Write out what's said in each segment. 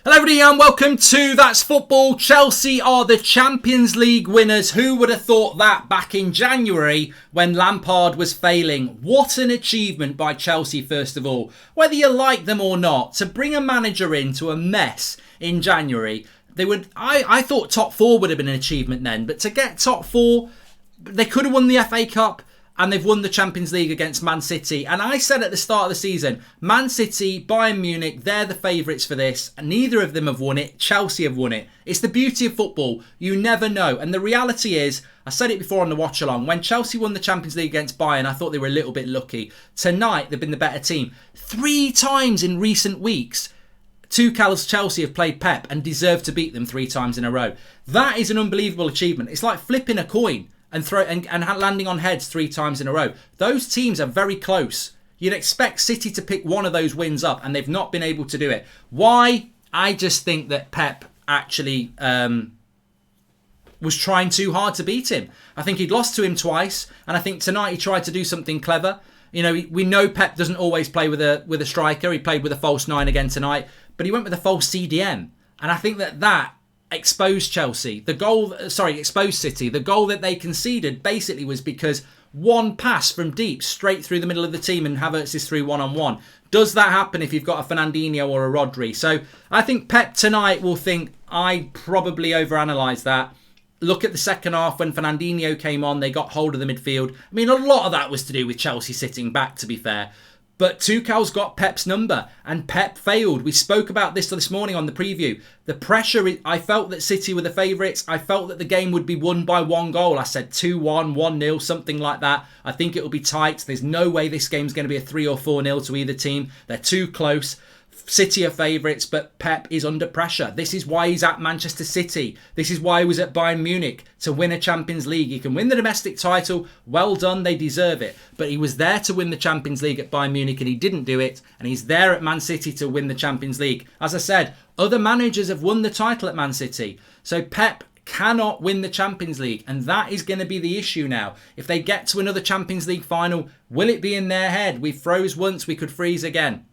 Hello everybody and welcome to That's Football. Chelsea are the Champions League winners. Who would have thought that back in January when Lampard was failing? What an achievement by Chelsea, first of all. Whether you like them or not, to bring a manager into a mess in January, I thought top four would have been an achievement then, but to get top four, they could have won the FA Cup. And they've won the Champions League against Man City. And I said at the start of the season, Man City, Bayern Munich, they're the favourites for this. Neither of them have won it. Chelsea have won it. It's the beauty of football. You never know. And the reality is, I said it before on the watch along, when Chelsea won the Champions League against Bayern, I thought they were a little bit lucky. Tonight, they've been the better team. 3 times in recent weeks, Tuchel's Chelsea have played Pep and deserved to beat them 3 times in a row. That is an unbelievable achievement. It's like flipping a coin and landing on heads 3 times in a row. Those teams are very close. You'd expect City to pick one of those wins up, and they've not been able to do it. Why? I just think that Pep actually was trying too hard to beat him. I think he'd lost to him twice, and I think tonight he tried to do something clever. You know, we know Pep doesn't always play with a striker. He played with a false 9 again tonight, but he went with a false CDM, and I think that exposed Chelsea. Exposed City. The goal that they conceded basically was because one pass from deep straight through the middle of the team and Havertz is through one-on-one. Does that happen if you've got a Fernandinho or a Rodri? So I think Pep tonight will think, I probably overanalyzed that. Look at the second half when Fernandinho came on, they got hold of the midfield. I mean, a lot of that was to do with Chelsea sitting back, to be fair. But Tuchel's got Pep's number, and Pep failed. We spoke about this morning on the preview. The pressure, I felt that City were the favourites. I felt that the game would be won by 1 goal. I said 2-1, 1-0, something like that. I think it will be tight. There's no way this game's going to be a 3 or 4-0 to either team. They're too close. City are favourites, but Pep is under pressure. This is why he's at Manchester City. This is why he was at Bayern Munich, to win a Champions League. He can win the domestic title. Well done, they deserve it. But he was there to win the Champions League at Bayern Munich and he didn't do it. And he's there at Man City to win the Champions League. As I said, other managers have won the title at Man City. So Pep cannot win the Champions League, and that is going to be the issue now. If they get to another Champions League final, will it be in their head? We froze once, we could freeze again.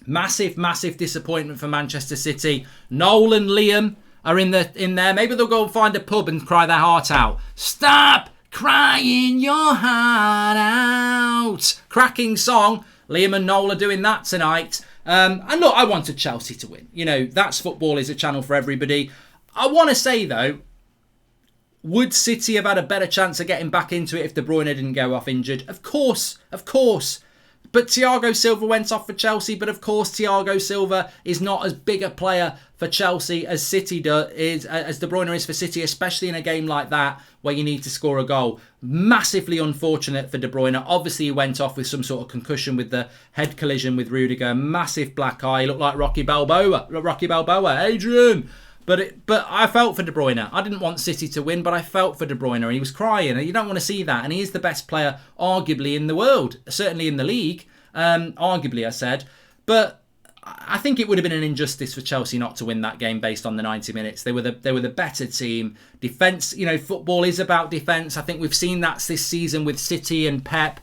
Massive, massive disappointment for Manchester City. Noel and Liam are in there. Maybe they'll go and find a pub and cry their heart out. Stop crying your heart out. Cracking song. Liam and Noel are doing that tonight. And look, I wanted Chelsea to win. You know, That's Football is a channel for everybody. I want to say, though, would City have had a better chance of getting back into it if De Bruyne didn't go off injured? Of course. But Thiago Silva went off for Chelsea. But of course, Thiago Silva is not as big a player for Chelsea as as De Bruyne is for City, especially in a game like that where you need to score a goal. Massively unfortunate for De Bruyne. Obviously, he went off with some sort of concussion with the head collision with Rudiger. Massive black eye. He looked like Rocky Balboa. Adrian. But I felt for De Bruyne. I didn't want City to win, but I felt for De Bruyne, and he was crying. And you don't want to see that. And he is the best player, arguably, in the world. Certainly in the league. Arguably, I said. But I think it would have been an injustice for Chelsea not to win that game based on the 90 minutes. They were the better team. Defence, you know, football is about defence. I think we've seen that this season with City and Pep.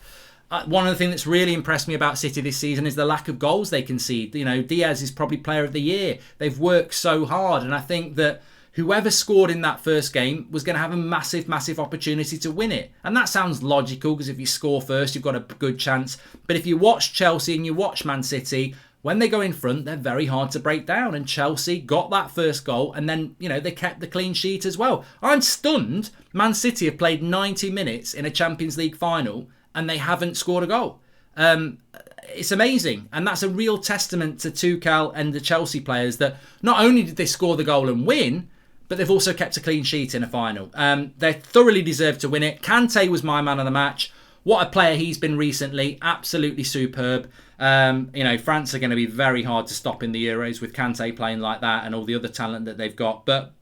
One of the things that's really impressed me about City this season is the lack of goals they concede. You know, Diaz is probably player of the year. They've worked so hard, and I think that whoever scored in that first game was going to have a massive, massive opportunity to win it. And that sounds logical, because if you score first, you've got a good chance. But if you watch Chelsea and you watch Man City, when they go in front, they're very hard to break down. And Chelsea got that first goal, and then, you know, they kept the clean sheet as well. I'm stunned. Man City have played 90 minutes in a Champions League final, and they haven't scored a goal. It's amazing. And that's a real testament to Tuchel and the Chelsea players, that not only did they score the goal and win, but they've also kept a clean sheet in a final. They thoroughly deserved to win it. Kante was my man of the match. What a player he's been recently. Absolutely superb. You know, France are going to be very hard to stop in the Euros with Kante playing like that and all the other talent that they've got. But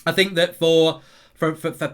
I think that for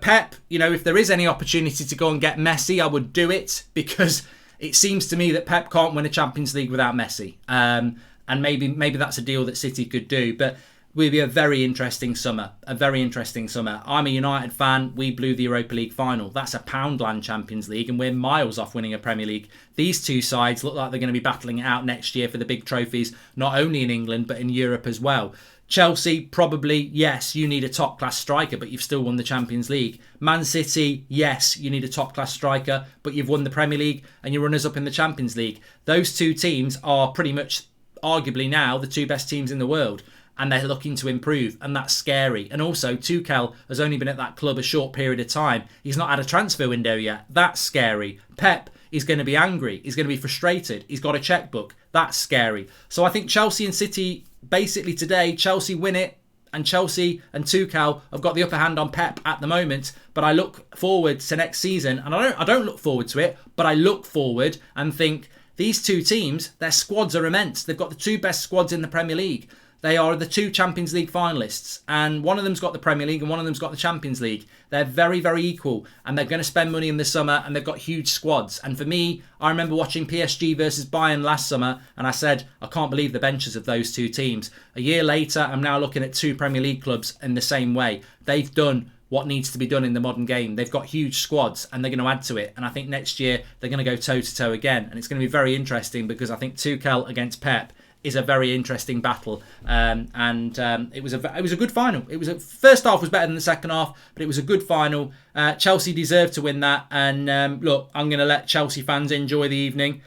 Pep, you know, if there is any opportunity to go and get Messi, I would do it, because it seems to me that Pep can't win a Champions League without Messi. And maybe that's a deal that City could do. But will be a very interesting summer. I'm a United fan. We blew the Europa League final. That's a Poundland Champions League, and we're miles off winning a Premier League. These two sides look like they're going to be battling it out next year for the big trophies, not only in England, but in Europe as well. Chelsea, probably, yes, you need a top-class striker, but you've still won the Champions League. Man City, yes, you need a top-class striker, but you've won the Premier League and you're runners-up in the Champions League. Those two teams are pretty much, arguably now, the two best teams in the world, and they're looking to improve, and that's scary. And also, Tuchel has only been at that club a short period of time. He's not had a transfer window yet. That's scary. Pep is going to be angry. He's going to be frustrated. He's got a checkbook. That's scary. So I think Chelsea and City, basically today, Chelsea win it, and Chelsea and Tuchel have got the upper hand on Pep at the moment. But I look forward to next season, and I don't look forward to it, but I look forward and think these two teams, their squads are immense. They've got the two best squads in the Premier League. They are the two Champions League finalists, and one of them's got the Premier League and one of them's got the Champions League. They're very, very equal, and they're going to spend money in the summer, and they've got huge squads. And for me, I remember watching PSG versus Bayern last summer, and I said, I can't believe the benches of those two teams. A year later, I'm now looking at two Premier League clubs in the same way. They've done what needs to be done in the modern game. They've got huge squads, and they're going to add to it. And I think next year, they're going to go toe-to-toe again. And it's going to be very interesting, because I think Tuchel against Pep is a very interesting battle, it was a good final. First half was better than the second half, but it was a good final. Chelsea deserved to win that, and look, I'm going to let Chelsea fans enjoy the evening,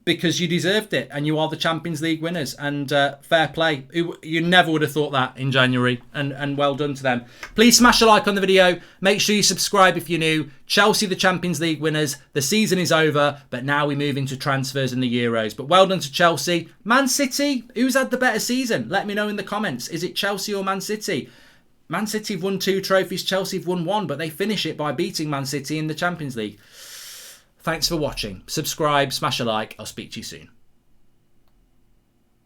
because you deserved it, and you are the Champions League winners, and fair play. You never would have thought that in January, and well done to them. Please smash a like on the video. Make sure you subscribe if you're new. Chelsea, the Champions League winners. The season is over, but now we move into transfers and the Euros. But well done to Chelsea. Man City, who's had the better season? Let me know in the comments. Is it Chelsea or Man City? Man City have won 2 trophies, Chelsea have won 1, but they finish it by beating Man City in the Champions League. Thanks for watching. Subscribe, smash a like. I'll speak to you soon.